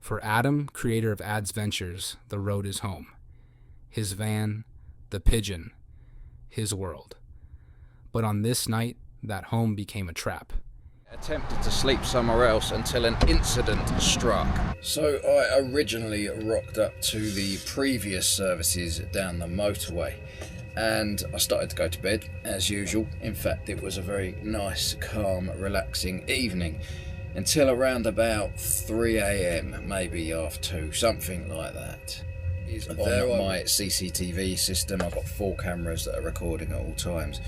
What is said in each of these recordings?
For Adam, creator of Ads Ventures, the road is home. His van, the Pigeon, his world. But on this night, that home became a trap. Attempted to sleep somewhere else until an incident struck. So I originally rocked up to the previous services down the motorway and I started to go to bed as usual. In fact, it was a very nice, calm, relaxing evening until around about 3 a.m, maybe half 2, something like that. On my CCTV system, I've got 4 cameras that are recording at all times.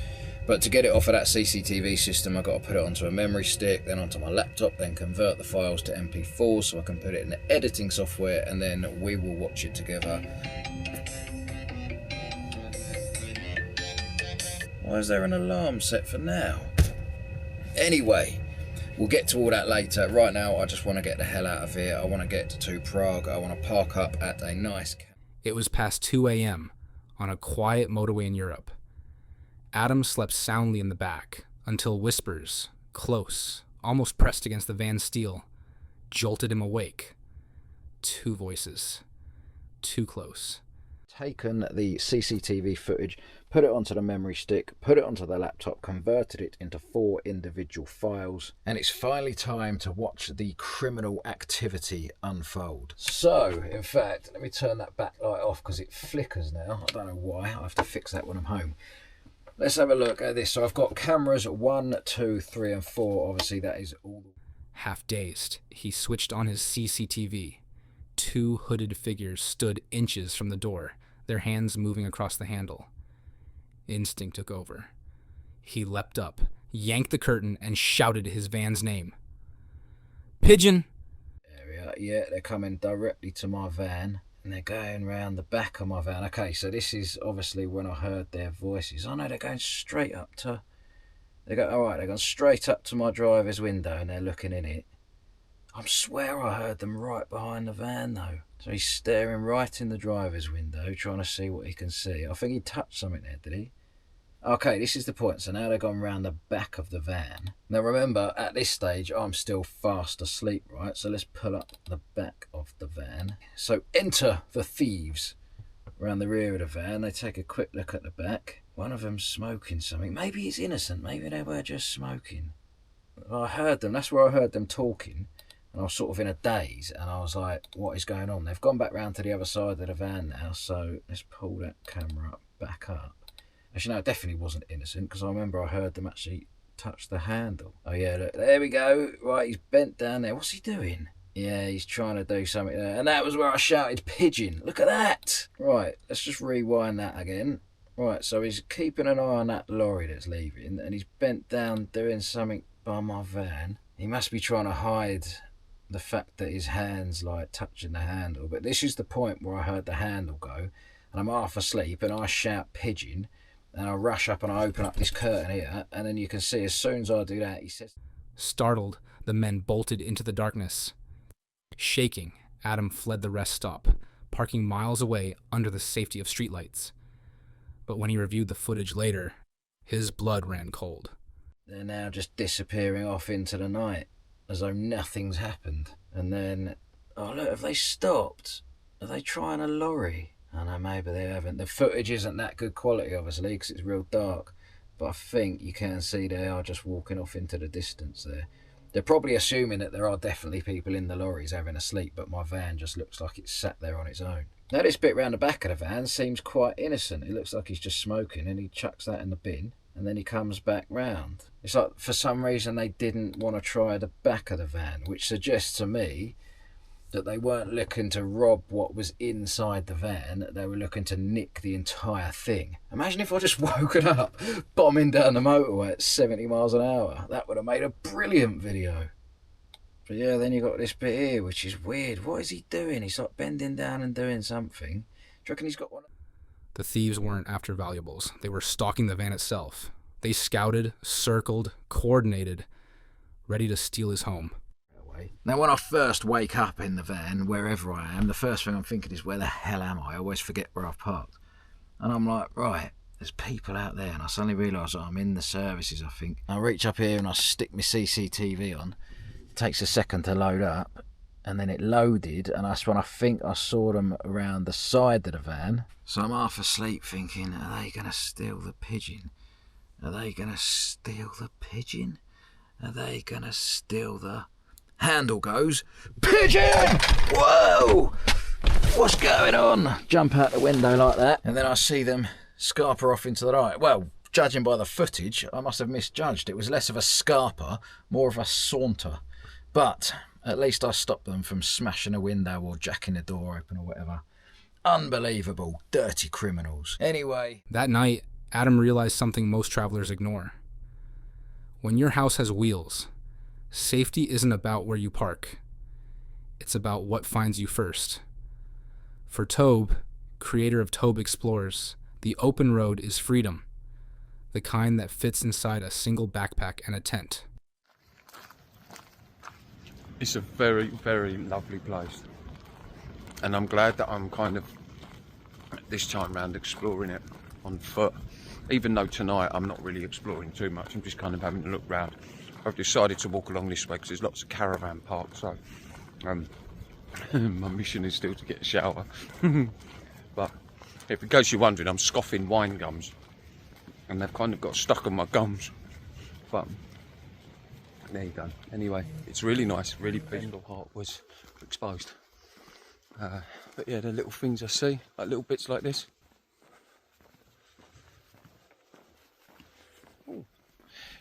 But to get it off of that CCTV system, I've got to put it onto a memory stick, then onto my laptop, then convert the files to MP4 so I can put it in the editing software, and then we will watch it together. Why is there an alarm set for now? Anyway, we'll get to all that later. Right now, I just want to get the hell out of here. I want to get to Prague. I want to park up at a nice... It was past 2 a.m. on a quiet motorway in Europe. Adam slept soundly in the back until whispers, close, almost pressed against the van's steel, jolted him awake. 2 voices. Too close. Taken the CCTV footage, put it onto the memory stick, put it onto the laptop, converted it into 4 individual files, and it's finally time to watch the criminal activity unfold. So, in fact, let me turn that backlight off because it flickers now. I don't know why. I have to fix that when I'm home. Let's have a look at this. So I've got cameras 1, 2, 3 and 4. Obviously that is all. Half dazed, he switched on his CCTV. 2 hooded figures stood inches from the door, their hands moving across the handle. Instinct took over. He leapt up, yanked the curtain, and shouted his van's name. Pigeon! There we are. Yeah, they're coming directly to my van. And they're going round the back of my van. Okay, so this is obviously when I heard their voices. Oh no, they're going straight up to... They're going straight up to my driver's window and they're looking in it. I swear I heard them right behind the van though. So he's staring right in the driver's window, trying to see what he can see. I think he touched something there, did he? Okay, this is the point. So now they've gone round the back of the van. Now remember, at this stage, I'm still fast asleep, right? So let's pull up the back of the van. So enter the thieves around the rear of the van. They take a quick look at the back. One of them's smoking something. Maybe he's innocent. Maybe they were just smoking. I heard them. That's where I heard them talking. And I was sort of in a daze. And I was like, what is going on? They've gone back round to the other side of the van now. So let's pull that camera back up. Actually, no, it definitely wasn't innocent because I remember I heard them actually touch the handle. Oh, yeah, look, there we go. Right, he's bent down there. What's he doing? Yeah, he's trying to do something there. And that was where I shouted, Pigeon. Look at that. Right, let's just rewind that again. Right, so he's keeping an eye on that lorry that's leaving and he's bent down doing something by my van. He must be trying to hide the fact that his hand's like touching the handle. But this is the point where I heard the handle go and I'm half asleep and I shout Pigeon. And I rush up and I open up this curtain here, and then you can see as soon as I do that, he says... Startled, the men bolted into the darkness. Shaking, Adam fled the rest stop, parking miles away under the safety of streetlights. But when he reviewed the footage later, his blood ran cold. They're now just disappearing off into the night, as though nothing's happened. And then, oh look, have they stopped? Are they trying a lorry? I know, maybe they haven't. The footage isn't that good quality, obviously, because it's real dark. But I think you can see they are just walking off into the distance there. They're probably assuming that there are definitely people in the lorries having a sleep, but my van just looks like it's sat there on its own. Now, this bit round the back of the van seems quite innocent. It looks like he's just smoking, and he chucks that in the bin, and then he comes back round. It's like, for some reason, they didn't want to try the back of the van, which suggests to me that they weren't looking to rob what was inside the van, they were looking to nick the entire thing. Imagine if I just woken up bombing down the motorway at 70 miles an hour. That would have made a brilliant video. But yeah, then you got this bit here, which is weird. What is he doing? He's like bending down and doing something. Do you reckon he's got one? The thieves weren't after valuables. They were stalking the van itself. They scouted, circled, coordinated, ready to steal his home. Now, when I first wake up in the van, wherever I am, the first thing I'm thinking is, where the hell am I? I always forget where I've parked. And I'm like, right, there's people out there. And I suddenly realise that I'm in the services, I think. I reach up here and I stick my CCTV on. It takes a second to load up. and then it loaded, and that's when I think I saw them around the side of the van. So I'm half asleep thinking, are they going to steal the Pigeon? Are they going to steal the Pigeon? Are they going to steal the... Handle goes, Pigeon! Whoa! What's going on? Jump out the window like that, and then I see them scarper off into the right. Well, judging by the footage, I must have misjudged. It was less of a scarper, more of a saunter. But at least I stopped them from smashing a window or jacking the door open or whatever. Unbelievable, dirty criminals. Anyway. That night, Adam realized something most travelers ignore. When your house has wheels, safety isn't about where you park. It's about what finds you first. For Tobe, creator of Tobe Explorers, the open road is freedom, the kind that fits inside a single backpack and a tent. It's a very, very lovely place, and I'm glad that I'm kind of this time round exploring it on foot, even though tonight I'm not really exploring too much. I'm just kind of having a look round. I've decided to walk along this way because there's lots of caravan parks, so my mission is still to get a shower. But if in case you're wondering, I'm scoffing wine gums, and they've kind of got stuck on my gums, but there you go. Anyway, it's really nice, really peaceful. Heart was exposed. But yeah, the little things I see, like little bits like this. Ooh,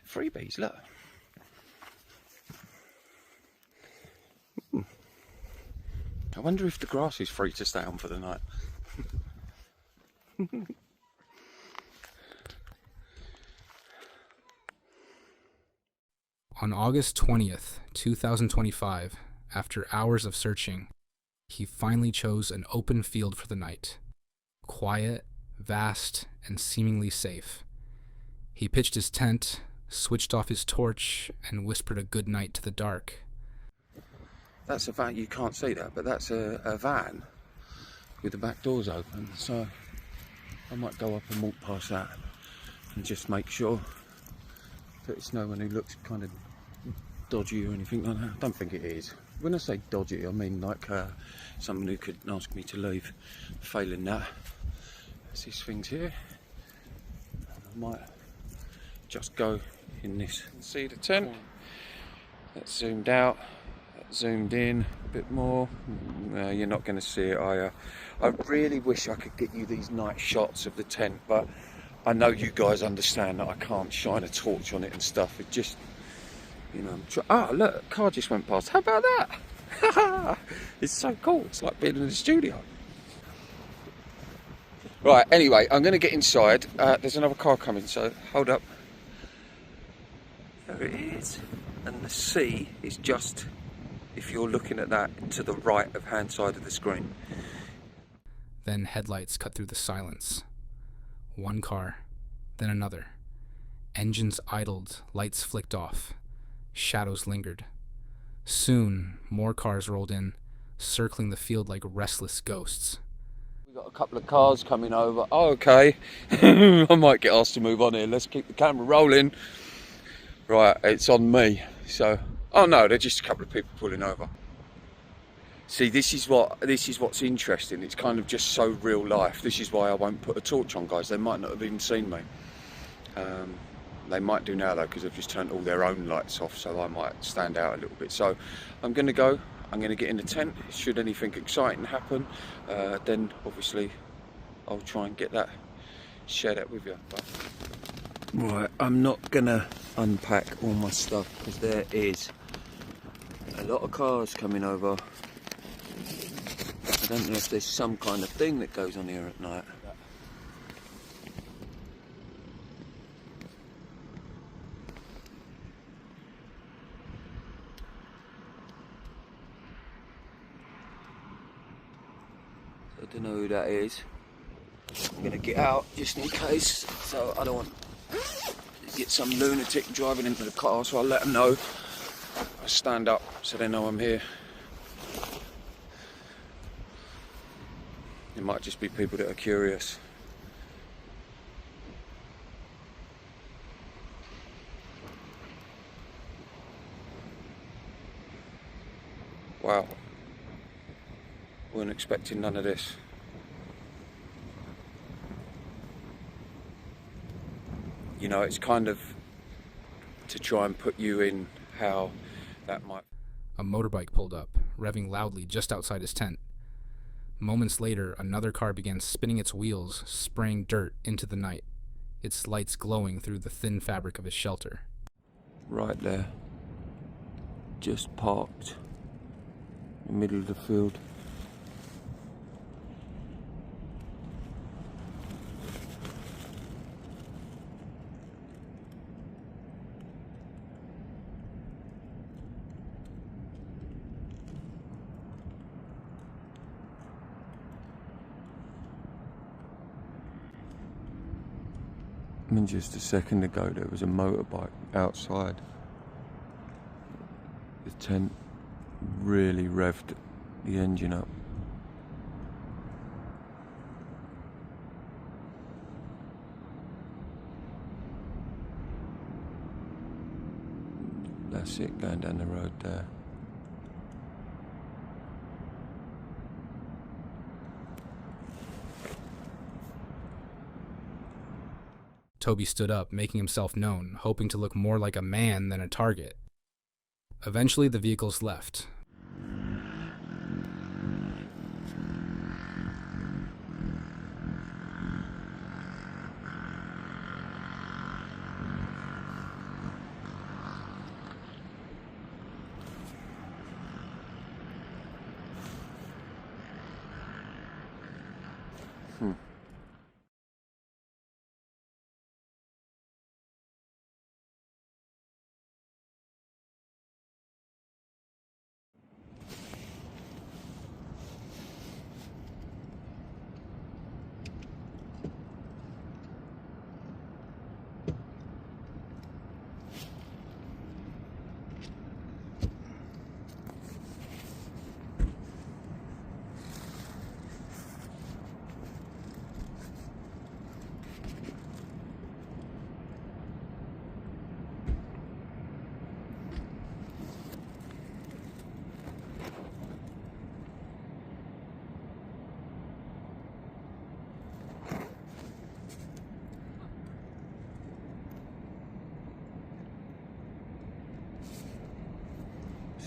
freebies, look. I wonder if the grass is free to stay on for the night. On August 20th, 2025, after hours of searching, he finally chose an open field for the night. Quiet, vast, and seemingly safe. He pitched his tent, switched off his torch, and whispered a good night to the dark. That's a van, you can't see that, but that's a van with the back doors open, so I might go up and walk past that and just make sure that it's no one who looks kind of dodgy or anything like that. I don't think it is. When I say dodgy, I mean like someone who could ask me to leave. Failing that, there's these things here. I might just go in this. See the tent? That's zoomed out. Zoomed in a bit more. No, you're not going to see it, are you? I really wish I could get you these night shots of the tent, but I know you guys understand that I can't shine a torch on it and stuff. It just, you know, oh look, a car just went past. How about that? It's so cool. It's like being in the studio. Right, anyway, I'm going to get inside. There's another car coming, so hold up. There it is. And the sea is just, if you're looking at that, to the right of hand side of the screen. Then headlights cut through the silence. One car, then another. Engines idled, lights flicked off. Shadows lingered. Soon, more cars rolled in, circling the field like restless ghosts. We've got a couple of cars coming over. Oh, okay. I might get asked to move on here. Let's keep the camera rolling. Right, it's on me. So, oh no, they're just a couple of people pulling over. See, this is what's interesting. It's kind of just so real life. This is why I won't put a torch on, guys. They might not have even seen me. They might do now though, because they've just turned all their own lights off, so I might stand out a little bit. So I'm going to go. I'm going to get in the tent. Should anything exciting happen, then obviously I'll try and share that with you. But... Right, I'm not going to unpack all my stuff because there is a lot of cars coming over. I don't know if there's some kind of thing that goes on here at night. I don't know who that is. I'm going to get out just in case, so I don't want to get some lunatic driving into the car, so I'll let them know. I stand up so they know I'm here. It might just be people that are curious. Wow, Weren't expecting none of this. You know, it's kind of to try and put you in how that might... A motorbike pulled up, revving loudly just outside his tent. Moments later, another car began spinning its wheels, spraying dirt into the night, its lights glowing through the thin fabric of his shelter. Right there. Just parked. In the middle of the field. I mean, just a second ago there was a motorbike outside the tent, really revved the engine up. That's it, going down the road there. Toby stood up, making himself known, hoping to look more like a man than a target. Eventually, the vehicles left.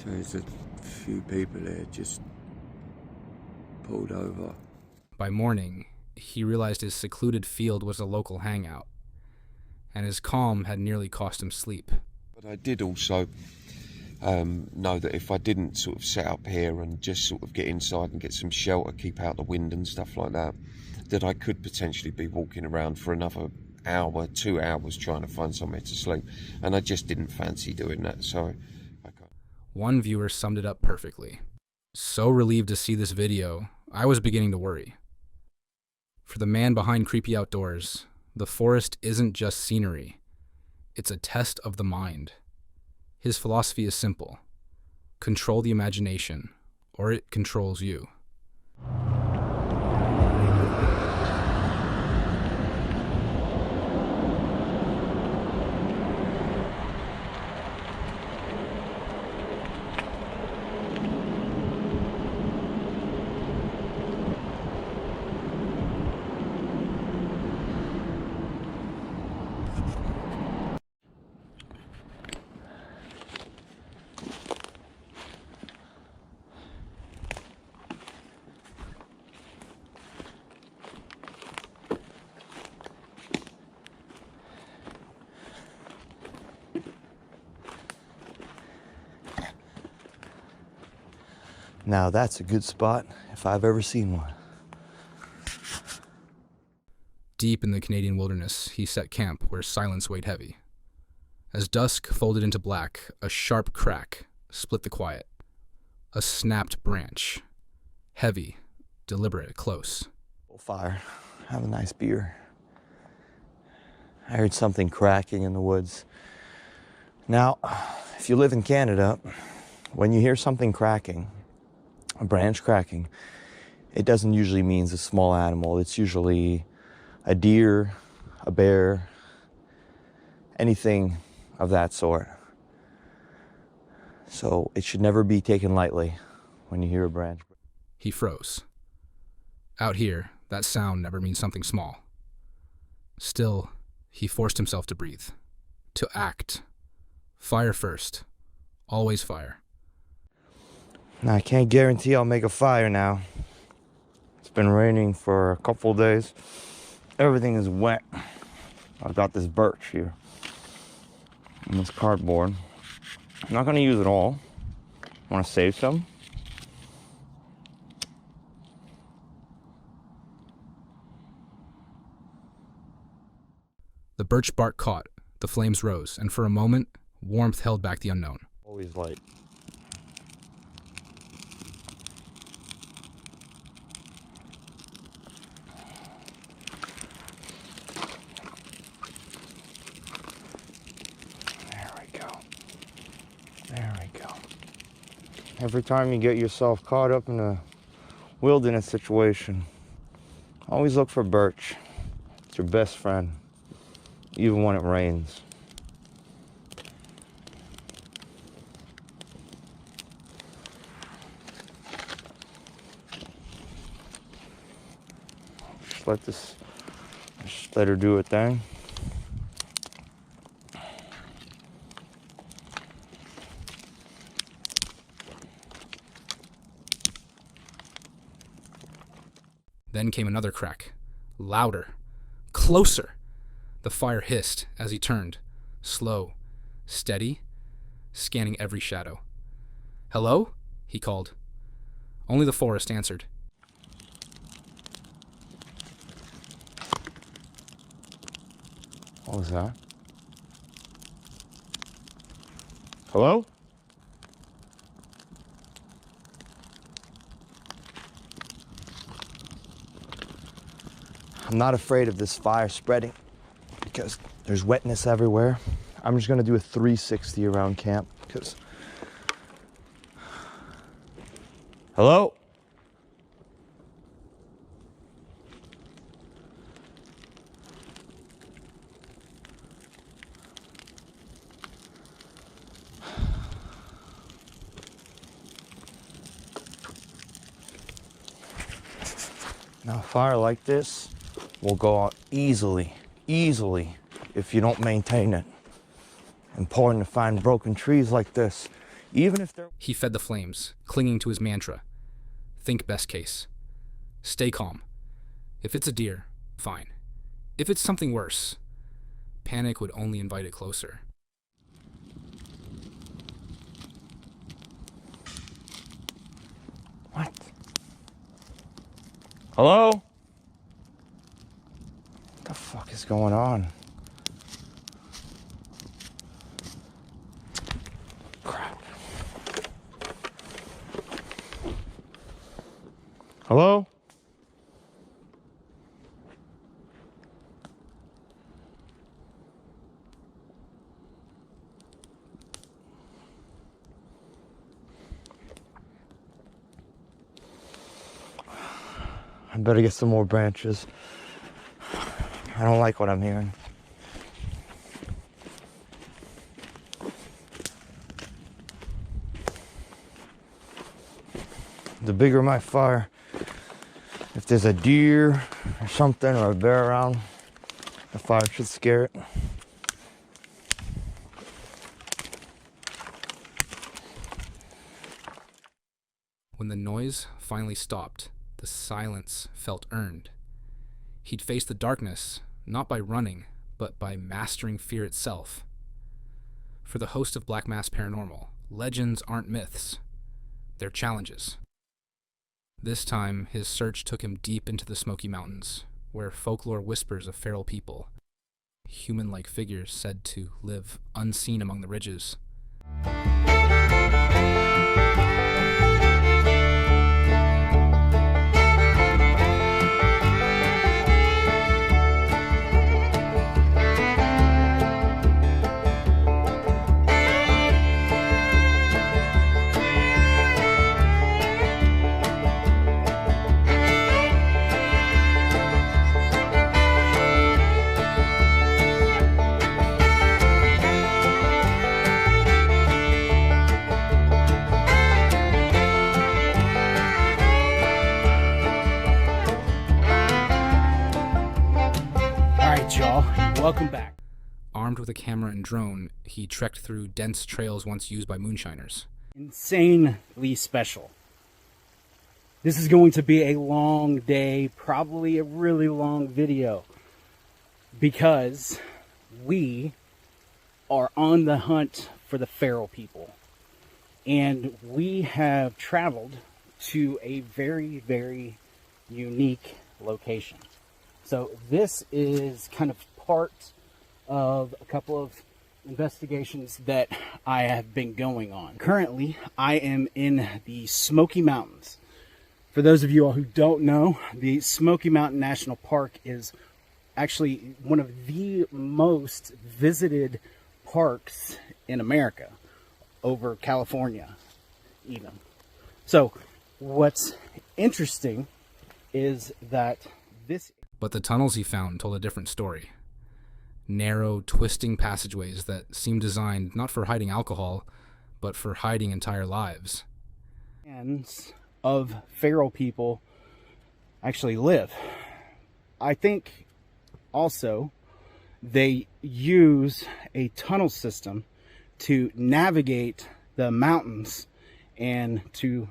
So there's a few people there just pulled over. By morning, he realized his secluded field was a local hangout, and his calm had nearly cost him sleep. But I did also know that if I didn't sort of set up here and just sort of get inside and get some shelter, keep out the wind and stuff like that, that I could potentially be walking around for another hour, 2 hours trying to find somewhere to sleep. And I just didn't fancy doing that, so I got... One viewer summed it up perfectly. So relieved to see this video, I was beginning to worry. For the man behind Creepy Outdoors, the forest isn't just scenery. It's a test of the mind. His philosophy is simple. Control the imagination, or it controls you. Now that's a good spot if I've ever seen one. Deep in the Canadian wilderness, he set camp where silence weighed heavy. As dusk folded into black, a sharp crack split the quiet. A snapped branch. Heavy, deliberate, close. Fire. Have a nice beer. I heard something cracking in the woods. Now, if you live in Canada, when you hear something cracking, a branch cracking, it doesn't usually mean a small animal. It's usually a deer, a bear, anything of that sort. So it should never be taken lightly when you hear a branch. He froze. Out here, that sound never means something small. Still, he forced himself to breathe, to act. Fire first. Always fire. Now, I can't guarantee I'll make a fire now. It's been raining for a couple days. Everything is wet. I've got this birch here and this cardboard. I'm not going to use it all. I want to save some. The birch bark caught, the flames rose, and for a moment, warmth held back the unknown. Always light. There we go. There we go. Every time you get yourself caught up in a wilderness situation, always look for birch. It's your best friend, even when it rains. Just let her do her thing. Then came another crack. Louder. Closer. The fire hissed as he turned. Slow. Steady. Scanning every shadow. "Hello?" he called. Only the forest answered. What was that? Hello? I'm not afraid of this fire spreading because there's wetness everywhere. I'm just gonna do a 360 around camp because... Hello? Now, a fire like this will go out easily if you don't maintain it. Important to find broken trees like this, even if they're... He fed the flames, clinging to his mantra. Think best case. Stay calm. If it's a deer, fine. If it's something worse, panic would only invite it closer. What? Hello? What the fuck is going on? Crap. Hello? I better get some more branches. I don't like what I'm hearing. The bigger my fire, if there's a deer or something or a bear around, the fire should scare it. When the noise finally stopped, the silence felt earned. He'd faced the darkness, not by running, but by mastering fear itself. For the host of Black Mass Paranormal, legends aren't myths. They're challenges. This time, his search took him deep into the Smoky Mountains, where folklore whispers of feral people, human-like figures said to live unseen among the ridges. y'all, and welcome back. Armed with a camera and drone, he trekked through dense trails once used by moonshiners. Insanely special. This is going to be a long day, probably a really long video, because we are on the hunt for the feral people. And we have traveled to a very, very unique location. So this is kind of part of a couple of investigations that I have been going on. Currently, I am in the Smoky Mountains. For those of you all who don't know, the Smoky Mountain National Park is actually one of the most visited parks in America, over California even. So what's interesting is that this... But the tunnels he found told a different story. Narrow, twisting passageways that seemed designed not for hiding alcohol, but for hiding entire lives. Hands of feral people actually live. I think also they use a tunnel system to navigate the mountains and to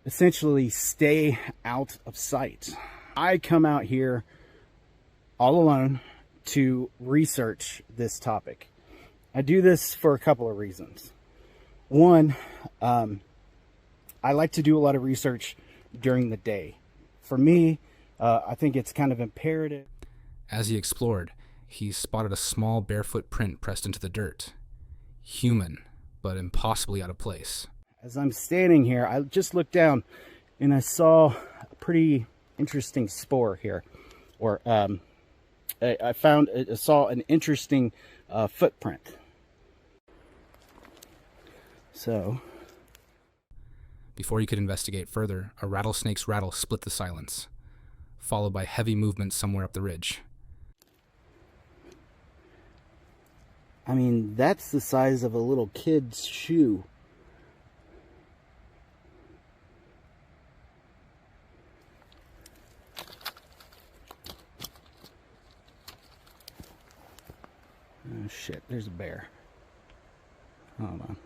essentially stay out of sight. I come out here all alone to research this topic. I do this for a couple of reasons. One, I like to do a lot of research during the day. For me, I think it's kind of imperative. As he explored, he spotted a small barefoot print pressed into the dirt. Human, but impossibly out of place. As I'm standing here, I just looked down and I saw a pretty interesting spore here. Or I saw an interesting footprint. So... Before he could investigate further, a rattlesnake's rattle split the silence, followed by heavy movement somewhere up the ridge. I mean, that's the size of a little kid's shoe. Oh shit, there's a bear. Hold on.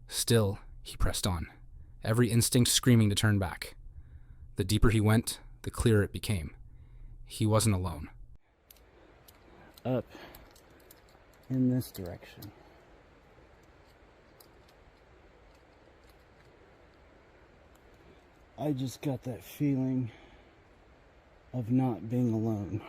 Still, he pressed on, every instinct screaming to turn back. The deeper he went, the clearer it became. He wasn't alone. Up in this direction. I just got that feeling of not being alone.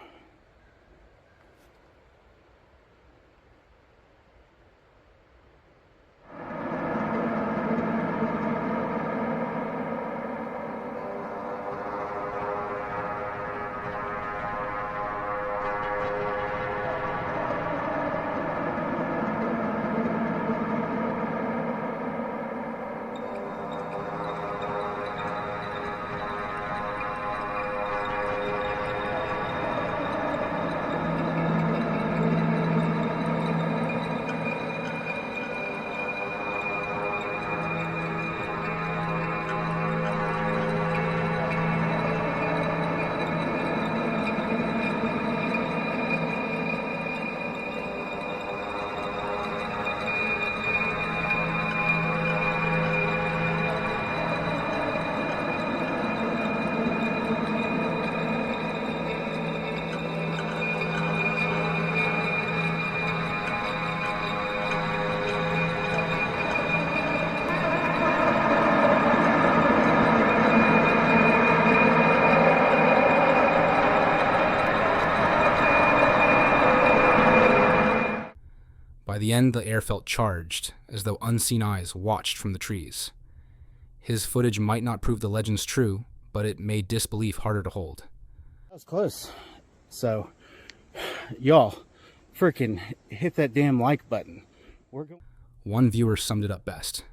By the end, the air felt charged, as though unseen eyes watched from the trees. His footage might not prove the legends true, but it made disbelief harder to hold. That was close. So, y'all, freaking hit that damn like button. One viewer summed it up best.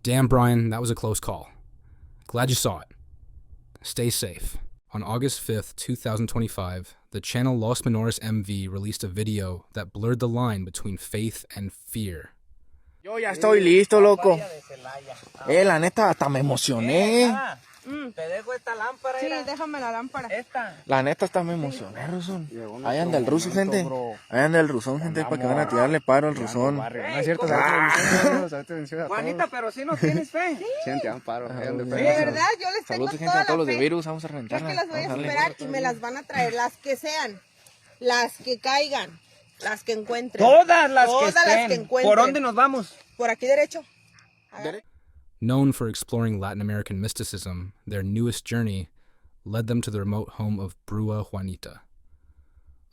Damn, Brian, that was a close call. Glad you saw it. Stay safe. On August 5th, 2025, the channel Los Menores MV released a video that blurred the line between faith and fear. Yo ya estoy listo, loco. La neta, hasta me emocioné. Te dejo esta lámpara. Sí, déjame la lámpara. Esta. La neta, hasta me emocioné, Rusón. Ahí anda el ruso, gente. Ahí anda el rusón, gente, para que van a tirarle paro al rusón. No es cierto, Juanita, pero si no tienes fe. Sí, te dan paro. De verdad, yo les tengo saludos, gente, a todos los de virus. Vamos a reventarla. Que las voy a superar y me las van a traer, las que sean, las que caigan, las que encuentren. Todas las que encuentren. ¿Por dónde nos vamos? Por aquí derecho. Known for exploring Latin American mysticism, their newest journey led them to the remote home of Brua Juanita,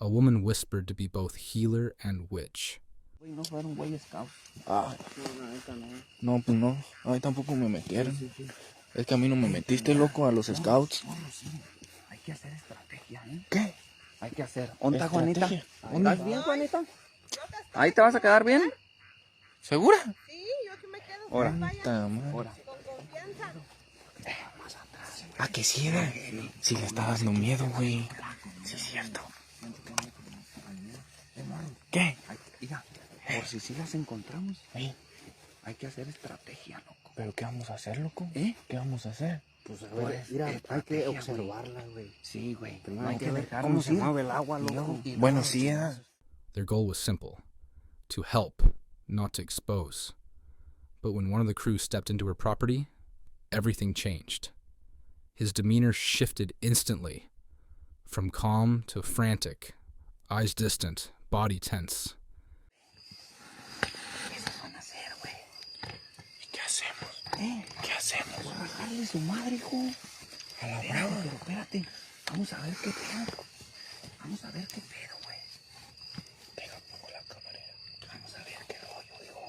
a woman whispered to be both healer and witch. No fueron Boy Scouts. No, pues no. Ay, tampoco me metieron. Es que a mí no me metiste, loco, a los Scouts. Hay que hacer estrategia, ¿eh? ¿Qué? Hay que hacer. ¿Onta, Juanita? ¿Estás bien, Juanita? ¿Ahí te vas a quedar bien? ¿Segura? Sí, yo aquí me quedo. Ahora. Con confianza. ¿A que sí era? Sí le está dando miedo, güey. Sí, es cierto. ¿Qué? Mira, por si sí las encontramos, hay que hacer estrategia, loco. ¿Pero qué vamos a hacer, loco? ¿Eh? ¿Qué vamos a hacer? Pues a ver, mira, hay que observarla, güey. Sí, güey. Primero hay que ver cómo se mueve el agua, loco. Bueno, sí, Their goal was simple: to help, not to expose. But when one of the crew stepped into her property, everything changed. His demeanor shifted instantly, from calm to frantic, eyes distant, body tense. Esas van a ser, güey. ¿Y qué hacemos? ¿Qué hacemos? Bajarle su madre, hijo. A la brava. Pero espérate, vamos a ver qué pedo. Vamos a ver qué pedo, güey. Deja, pongo la cámara. Vamos a ver qué rollo, hijo.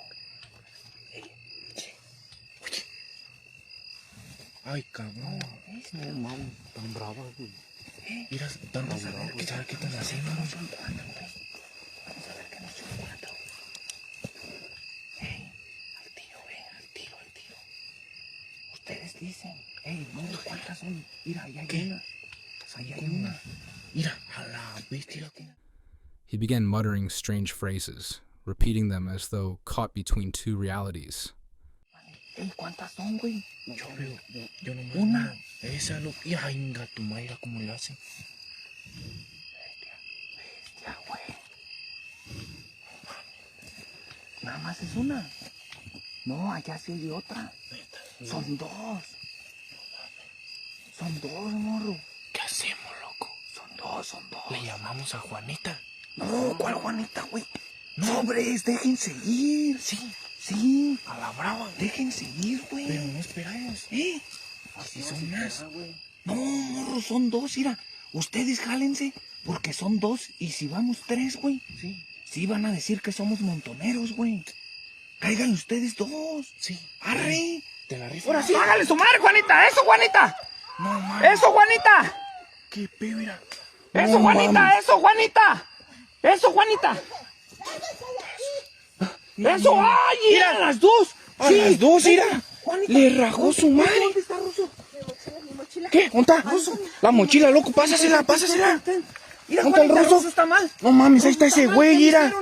Oye. Ay, cabrón. No, mames, tan bravas, güey. Mira, vamos a ver qué están haciendo. Vamos a ver qué nos encuentra. Al tiro. Ustedes dicen, no, ¿cuántas son? Mira, ahí hay una. Ahí hay una. Mira, a la bestia. He began muttering strange phrases, repeating them as though caught between two realities. ¿Cuántas son, güey? Yo nomás una. Esa lo... Y ay, inga, tu madre, ¿cómo le hacen? Bestia, güey. Nada más es una. No, allá sí hay otra. Son dos. Son dos, morro. ¿Qué hacemos, loco? Son dos. Le llamamos a Juanita. No, ¿cuál Juanita, güey? Sobres, déjense ir. Sí. A la brava. Déjense ir, güey. Pero no esperamos. Así son más. No, morro, son dos, mira. Ustedes jálense, porque son dos. Y si vamos tres, güey. Sí van a decir que somos montoneros, güey. Caigan ustedes dos. Sí. ¡Arre! Te la rifo. ¡Ahora sí! ¡Hágale su madre, Juanita! ¡Eso, Juanita! No, mames. ¡Eso, Juanita! ¿Qué pedo, mira? ¡Eso, Juanita! ¡Eso, Juanita! ¡Eso, Juanita! ¡Eso! ¡Ay! ¡Mira, las dos! ¡A las dos, mira! Juanita. Le rajó su madre. ¿Dónde está Ruso? Mi mochila. ¿Qué? ¿Dónde está? La mochila, loco, pásasela. Mira, ¿Dónde está el Juanita, ruso? Ruso está mal. No mames, ahí está ese güey, mira.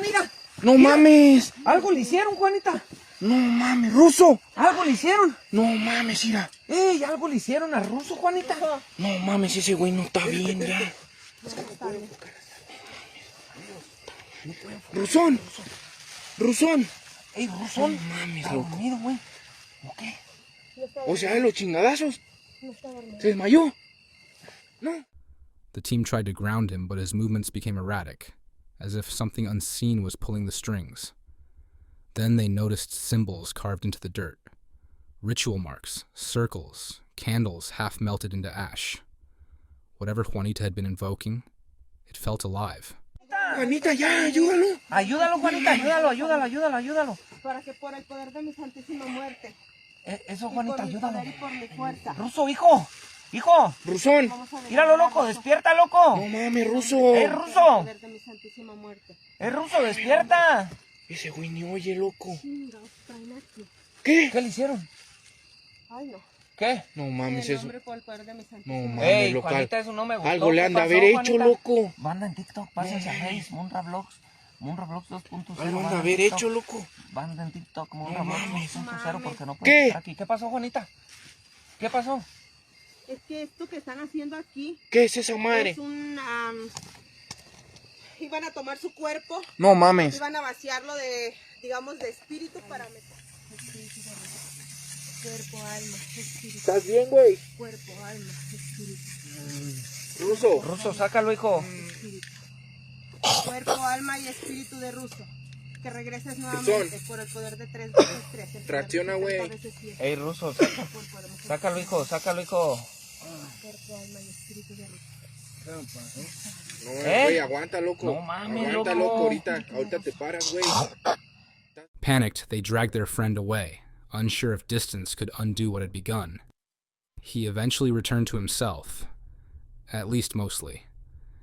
No mames. Algo le hicieron, Juanita. No mames, ruso. Algo le hicieron. No mames, mira. Algo le hicieron al Ruso, Juanita. No mames, ese güey no está bien ya. Rusón. Rusón. No mames, Está loco. dormido, güey. ¿O qué? O sea, de los chingadazos. ¿Se desmayó? No. The team tried to ground him, but his movements became erratic, as if something unseen was pulling the strings. Then they noticed symbols carved into the dirt. Ritual marks, circles, candles half melted into ash. Whatever Juanita had been invoking, it felt alive. Juanita, ya, ayúdalo. Ayúdalo, Juanita, ayúdalo. Para que por el poder de mi santísima muerte. Eso, Y Juanita, por mi ayúdalo. poder y por mi fuerza. Ruso, hijo. Rusón. Vamos a ver. Míralo, loco, despierta, loco. No mames, ruso. Ruso. Por el poder de mi santísima muerte. Ruso, despierta. Ese güey ni oye, loco. Chingados, traen aquí. ¿Qué? ¿Qué le hicieron? Ay, no. ¿Qué? No mames, eso. Nombre por el poder de mi santo. No mames, Ey, local. Juanita, eso no me gustó. Algo le ¿Qué han de pasó, haber hecho, Juanita? loco. Banda en TikTok, pásense a Face, Munra Vlogs 2.0. Algo han de banda en haber TikTok. hecho, loco. Banda en TikTok, Munra No Vlogs mames. 2.0 porque no ¿Qué? puede estar aquí. ¿Qué pasó, Juanita? ¿Qué pasó? Es que esto que están haciendo aquí ¿Qué es esa madre? es un... iban a tomar su cuerpo, No mames. iban a vaciarlo de, digamos, de espíritu para meter... Cuerpo, alma, espíritu. ¿Estás bien, güey? Cuerpo, alma, espíritu. Ruso. Ruso, sácalo, hijo. Espíritu. Cuerpo, alma y espíritu de Ruso. Que regreses nuevamente por el poder de 3 veces 3. Tracciona, güey. Ey, Ruso, sácalo, hijo, sácalo, hijo. Cuerpo, alma y espíritu de Ruso. No, güey, aguanta, loco. No mames, aguanta, loco. loco. Ahorita te paras, güey. Panicked, they dragged their friend away, unsure if distance could undo what had begun. He eventually returned to himself, at least mostly.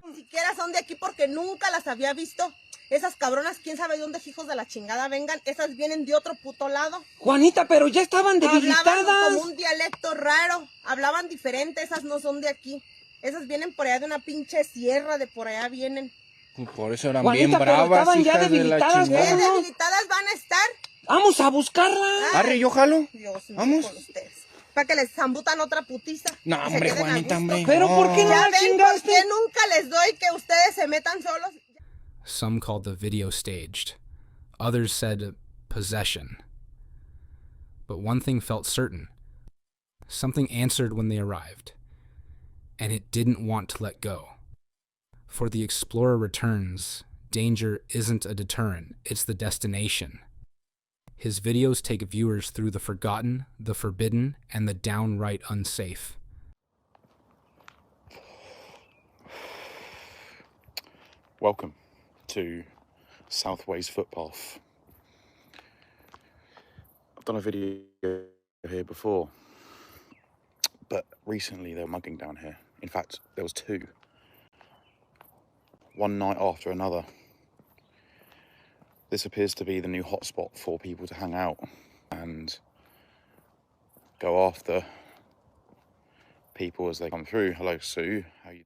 Ni siquiera son de aquí porque nunca las había visto. Esas cabronas, quién sabe de dónde hijos de la chingada vengan. Esas vienen de otro puto lado. Juanita, pero ya estaban Hablaban debilitadas. como un dialecto raro. Hablaban diferente. Esas no son de aquí. Esas vienen por allá de una pinche sierra. De por allá vienen. Por eso eran Juanita, bien pero bravas, estaban ya hijas de la debilitadas, ¿Qué chingada. ¿no? debilitadas van a estar? Vamos a buscarla. Arre, yo jalo. Dios mío, Vamos. con ustedes. Para que les zambutan otra putiza. No, y se hombre, queden a Juanita, gusto. hombre. Pero ¿por qué no ¿Ya la ven por chingaste? qué nunca les doy que ustedes se metan solos? Some called the video staged. Others said possession. But one thing felt certain. Something answered when they arrived. And it didn't want to let go. For the explorer returns, danger isn't a deterrent, it's the destination. His videos take viewers through the forgotten, the forbidden, and the downright unsafe. Welcome to Southways Footpath. I've done a video here before, but recently they were mugging down here. In fact, there was two. One night after another. This appears to be the new hotspot for people to hang out and go after people as they come through. Hello, Sue. How you doing?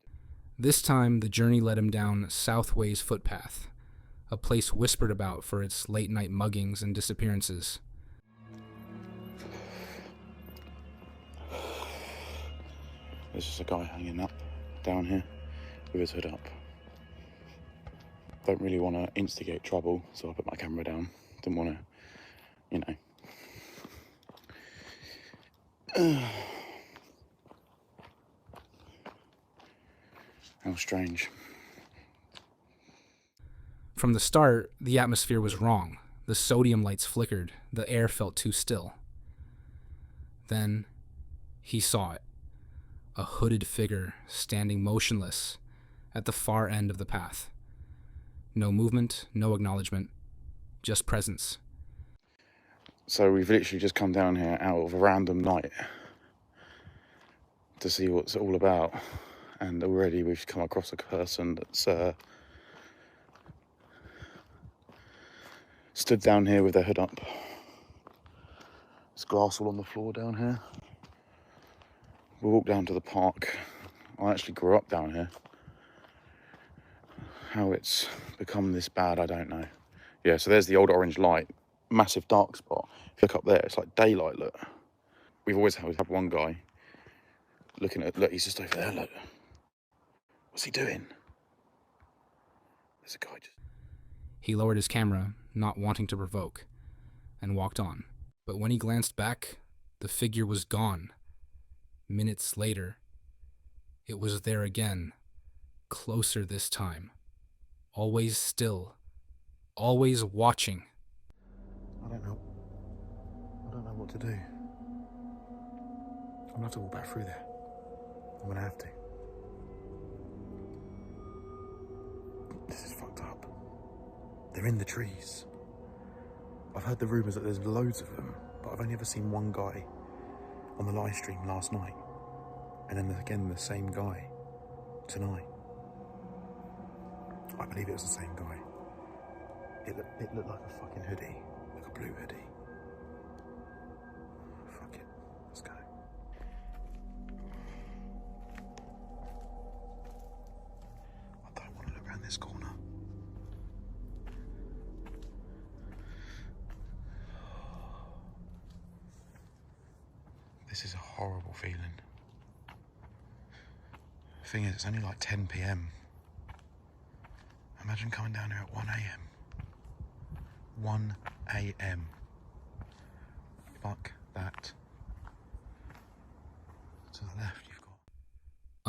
This time, the journey led him down Southways Footpath, a place whispered about for its late-night muggings and disappearances. There's just a guy hanging up down here with his hood up. Don't really want to instigate trouble, so I put my camera down. Didn't want to, you know. How strange. From the start, the atmosphere was wrong. The sodium lights flickered. The air felt too still. Then, he saw it. A hooded figure standing motionless at the far end of the path. No movement, no acknowledgement, just presence. So we've literally just come down here out of a random night to see what's it all about. And already we've come across a person that's stood down here with their hood up. There's glass all on the floor down here. We walked down to the park. I actually grew up down here. How it's become this bad, I don't know. Yeah, so there's the old orange light. Massive dark spot. If you look up there, it's like daylight, look. We've always had one guy looking at, look, he's just over there, look. What's he doing? There's a guy just... He lowered his camera, not wanting to provoke, and walked on. But when he glanced back, the figure was gone. Minutes later, it was there again, closer this time. Always still, always watching. I don't know what to do. I'm gonna have to walk back through there. I'm gonna have to. This is fucked up. They're in the trees. I've heard the rumours that there's loads of them, but I've only ever seen one guy on the live stream last night. And then again, the same guy tonight. I believe it was the same guy. It looked like a fucking hoodie, like a blue hoodie. Fuck it, let's go. This is a horrible feeling. The thing is, it's only like 10 p.m. Imagine coming down here at 1 a.m. 1 a.m. Fuck that. To the left, you've got...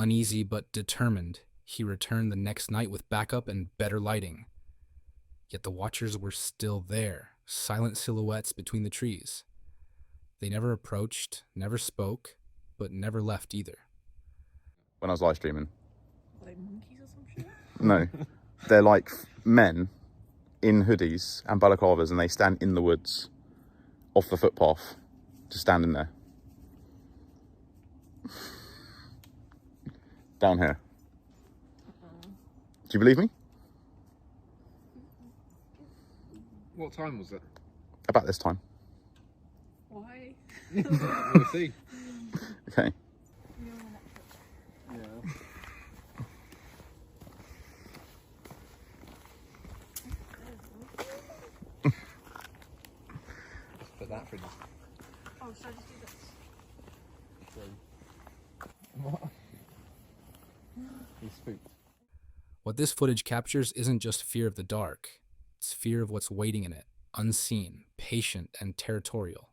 Uneasy but determined, he returned the next night with backup and better lighting. Yet the watchers were still there, silent silhouettes between the trees. They never approached, never spoke, but never left either. When I was live streaming. Like monkeys or some shit? No. They're like men in hoodies and balaclavas, and they stand in the woods off the footpath, just standing there. Down here. Do you believe me? What time was it? About this time. Why? We'll see. Okay. Yeah. Put that through. Oh, should I just do this? What? He's spooked. What this footage captures isn't just fear of the dark. It's fear of what's waiting in it, unseen, patient, and territorial.